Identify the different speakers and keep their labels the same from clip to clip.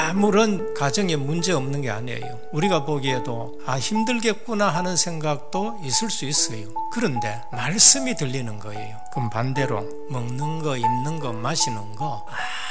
Speaker 1: 아무런 가정에 문제 없는 게 아니에요. 우리가 보기에도 힘들겠구나 하는 생각도 있을 수 있어요. 그런데 말씀이 들리는 거예요. 그럼 반대로 먹는 거, 입는 거, 마시는 거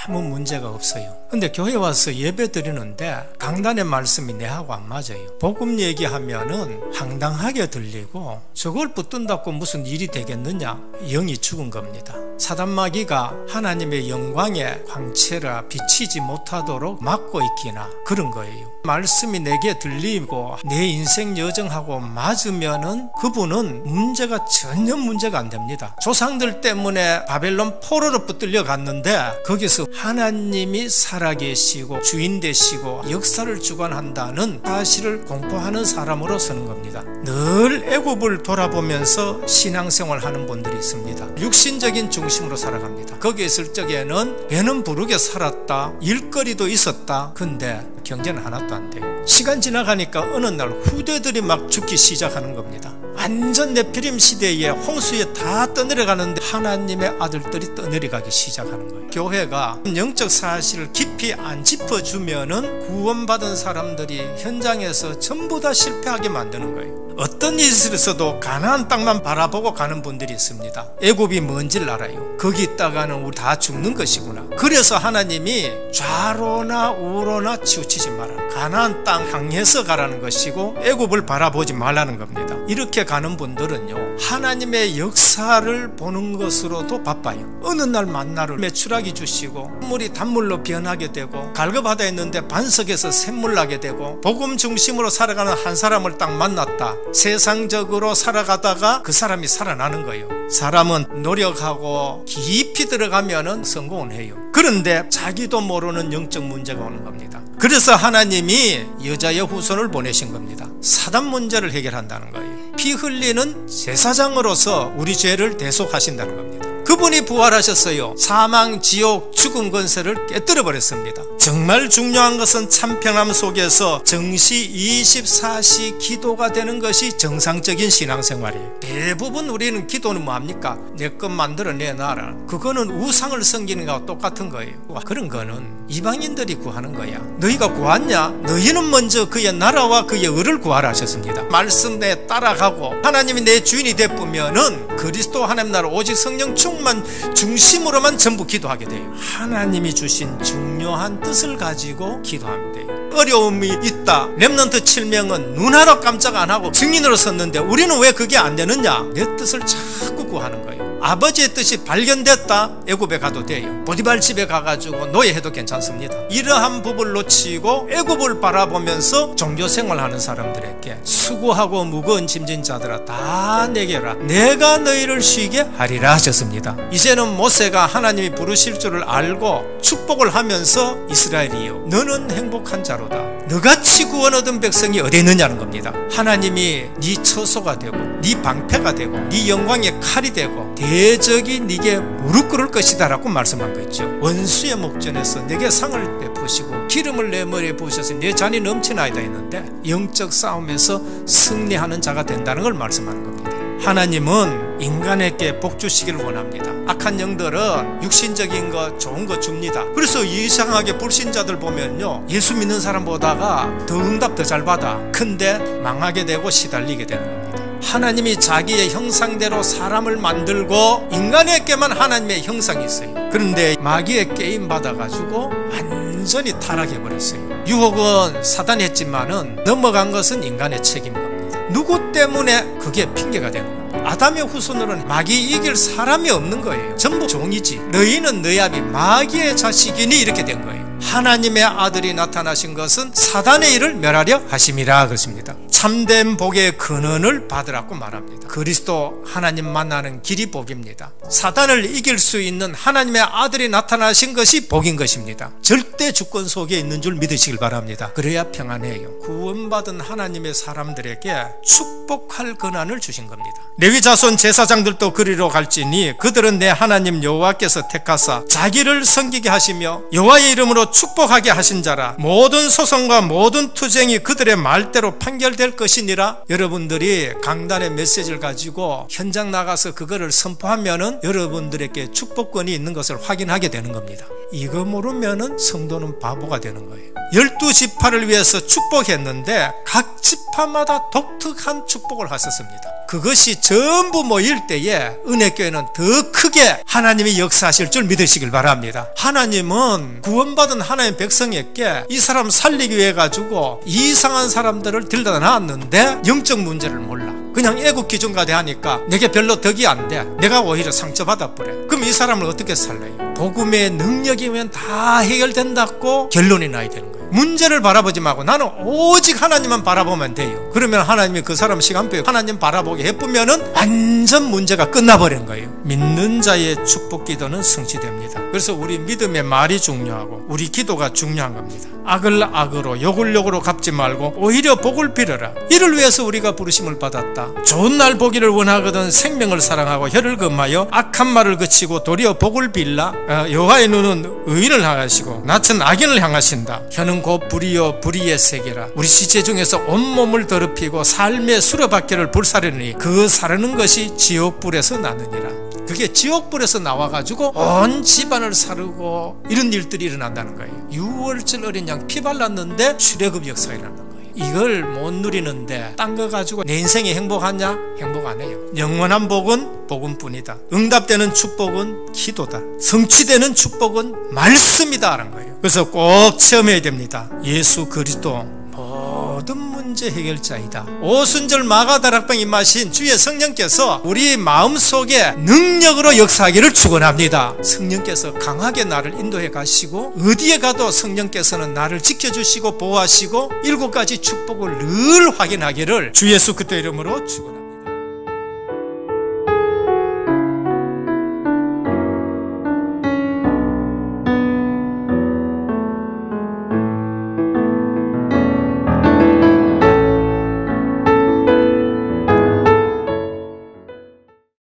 Speaker 1: 아무 문제가 없어요. 근데 교회 와서 예배 드리는데 강단의 말씀이 내하고 안 맞아요. 복음 얘기하면은 황당하게 들리고 저걸 붙든다고 무슨 일이 되겠느냐? 영이 죽은 겁니다. 사단마귀가 하나님의 영광의 광채라 비치지 못하도록 막고 있기나 그런 거예요. 말씀이 내게 들리고 내 인생 여정하고 맞으면은 그분은 문제가 전혀 문제가 안 됩니다. 조상들 때문에 바벨론 포로로 붙들려 갔는데 거기서 하나님이 살아계시고 주인 되시고 역사를 주관한다는 사실을 공포하는 사람으로 서는 겁니다. 늘 애굽을 돌아보면서 신앙생활 하는 분들이 있습니다. 육신적인 중심으로 살아갑니다. 거기에 있을 적에는 배는 부르게 살았다, 일거리도 있었다. 근데 경제는 하나도 안 돼요. 시간 지나가니까 어느 날 후대들이 막 죽기 시작하는 겁니다. 완전 네피림 시대에 홍수에 다 떠내려가는데 하나님의 아들들이 떠내려가기 시작하는 거예요. 교회가 영적 사실을 깊이 안 짚어주면은 구원받은 사람들이 현장에서 전부 다 실패하게 만드는 거예요. 어떤 일이 있어도 가나안 땅만 바라보고 가는 분들이 있습니다. 애굽이 뭔지를 알아요. 거기 있다가는 우리 다 죽는 것이구나. 그래서 하나님이 좌로나 우로나 치우치지 마라. 가나안 땅 향해서 가라는 것이고 애굽을 바라보지 말라는 겁니다. 이렇게 가는 분들은요, 하나님의 역사를 보는 것으로도 바빠요. 어느 날 만나를 매출하게 주시고 물이 단물로 변하게 되고 갈급하다 했는데 반석에서 샘물 나게 되고 복음 중심으로 살아가는 한 사람을 딱 만났다. 세상적으로 살아가다가 그 사람이 살아나는 거예요. 사람은 노력하고 깊이 들어가면은 성공은 해요. 그런데 자기도 모르는 영적 문제가 오는 겁니다. 그래서 하나님이 여자의 후손을 보내신 겁니다. 사단 문제를 해결한다는 거예요. 피 흘리는 제사장으로서 우리 죄를 대속하신다는 겁니다. 그분이 부활하셨어요. 사망, 지옥, 죽음 권세를 깨뜨려 버렸습니다. 정말 중요한 것은 참평함 속에서 정시 24시 기도가 되는 것이 정상적인 신앙생활이에요. 대부분 우리는 기도는 뭐합니까? 내 것 만들어 내놔라. 그거는 우상을 섬기는 거와 똑같은 거예요. 그런 거는 이방인들이 구하는 거야. 너희가 구하냐? 너희는 먼저 그의 나라와 그의 의를 구하라 하셨습니다. 말씀에 따라가고 하나님이 내 주인이 되쁘면은 그리스도 하나님 나라 오직 성령 충만 중심으로만 전부 기도하게 돼요. 하나님이 주신 중요한 뜻을 가지고 하면 돼요. 어려움이 있다. 렘넌트 7명은 눈 하나 깜짝 안 하고 증인으로 섰는데 우리는 왜 그게 안 되느냐? 내 뜻을 자꾸 구하는 거예요. 아버지의 뜻이 발견됐다. 애굽에 가도 돼요. 보디발 집에 가가지고 노예해도 괜찮습니다. 이러한 법을 놓치고 애굽을 바라보면서 종교생활하는 사람들에게 수고하고 무거운 짐진 자들아 다 내게라. 내가 너희를 쉬게 하리라 하셨습니다. 이제는 모세가 하나님이 부르실 줄을 알고 축복을 하면서 이스라엘이여 너는 행복한 자로다. 너같이 구원 얻은 백성이 어디 있느냐는 겁니다. 하나님이 네 처소가 되고 네 방패가 되고 네 영광의 칼이 되고 대적이 네게 무릎 꿇을 것이다 라고 말씀한 거 있죠. 원수의 목전에서 내게 상을 베푸시고 기름을 내 머리에 부으셔서 내 잔이 넘치나이다 했는데 영적 싸움에서 승리하는 자가 된다는 걸 말씀하는 겁니다. 하나님은 인간에게 복 주시기를 원합니다. 악한 영들은 육신적인 거 좋은 거 줍니다. 그래서 이상하게 불신자들 보면요, 예수 믿는 사람 보다가 더 응답 더 잘 받아. 근데 망하게 되고 시달리게 되는 겁니다. 하나님이 자기의 형상대로 사람을 만들고 인간에게만 하나님의 형상이 있어요. 그런데 마귀의 게임 받아가지고 완전히 타락해버렸어요. 유혹은 사단이 했지만은 넘어간 것은 인간의 책임인 겁니다. 누구 때문에 그게 핑계가 되는 겁니다. 아담의 후손으로는 마귀 이길 사람이 없는 거예요. 전부 종이지. 너희는 너희 아비 마귀의 자식이니 이렇게 된 거예요. 하나님의 아들이 나타나신 것은 사단의 일을 멸하려 하심이라 그렇습니다. 참된 복의 근원을 받으라고 말합니다. 그리스도 하나님 만나는 길이 복입니다. 사단을 이길 수 있는 하나님의 아들이 나타나신 것이 복인 것입니다. 절대 주권 속에 있는 줄 믿으시길 바랍니다. 그래야 평안해요. 구원받은 하나님의 사람들에게 축복할 권한을 주신 겁니다. 레위 자손 제사장들도 그리로 갈지니 그들은 내 하나님 여호와께서 택하사 자기를 섬기게 하시며 여호와의 이름으로 하고 축복하게 하신 자라 모든 소송과 모든 투쟁이 그들의 말대로 판결될 것이니라. 여러분들이 강단의 메시지를 가지고 현장 나가서 그거를 선포하면은 여러분들에게 축복권이 있는 것을 확인하게 되는 겁니다. 이거 모르면은 성도는 바보가 되는 거예요. 12지파를 위해서 축복했는데 각 지파마다 독특한 축복을 하셨습니다. 그것이 전부 모일 때에 은혜교회는 더 크게 하나님이 역사하실 줄 믿으시길 바랍니다. 하나님은 구원받은 하나님 백성에게 이 사람 살리기 위해 가지고 이상한 사람들을 들여다 놨는데 영적 문제를 몰라. 그냥 애국 기준가대 하니까 내게 별로 덕이 안 돼. 내가 오히려 상처받아 버려. 그럼 이 사람을 어떻게 살려요? 복음의 능력이면 다 해결된다고 결론이 나야 되는 거예요. 문제를 바라보지 말고 나는 오직 하나님만 바라보면 돼요. 그러면 하나님이 그 사람 시간표에 하나님 바라보게 해보면은 완전 문제가 끝나버린 거예요. 믿는 자의 축복 기도는 성취됩니다. 그래서 우리 믿음의 말이 중요하고 우리 기도가 중요한 겁니다. 악을 악으로 욕을 욕으로 갚지 말고 오히려 복을 빌어라. 이를 위해서 우리가 부르심을 받았다. 좋은 날 보기를 원하거든 생명을 사랑하고 혀를 금하여 악한 말을 그치고 도리어 복을 빌라. 여호와의 눈은 의인을 향하시고 낯은 악인을 향하신다. 혀는 곧 불이요 불의의 세계라. 우리 시체 중에서 온몸을 더럽히고 삶의 수레바퀴를 불사르니 그 사르는 것이 지옥불에서 나느니라. 그게 지옥불에서 나와가지고 온 집안을 사르고 이런 일들이 일어난다는 거예요. 6월절 어린 양 피 발랐는데 출애굽 역사가 일어난다는 거예요. 이걸 못 누리는데 딴 거 가지고 내 인생이 행복하냐? 행복 안 해요. 영원한 복은 복음뿐이다. 응답되는 축복은 기도다. 성취되는 축복은 말씀이다 라는 거예요. 그래서 꼭 체험해야 됩니다. 예수 그리스도 모든 문제 해결자이다. 오순절 마가다락방 임하신 주의 성령께서 우리 마음속에 능력으로 역사하기를 축원합니다. 성령께서 강하게 나를 인도해 가시고 어디에 가도 성령께서는 나를 지켜주시고 보호하시고 7가지 축복을 늘 확인하기를 주 예수 그리스도 이름으로 축원합니다.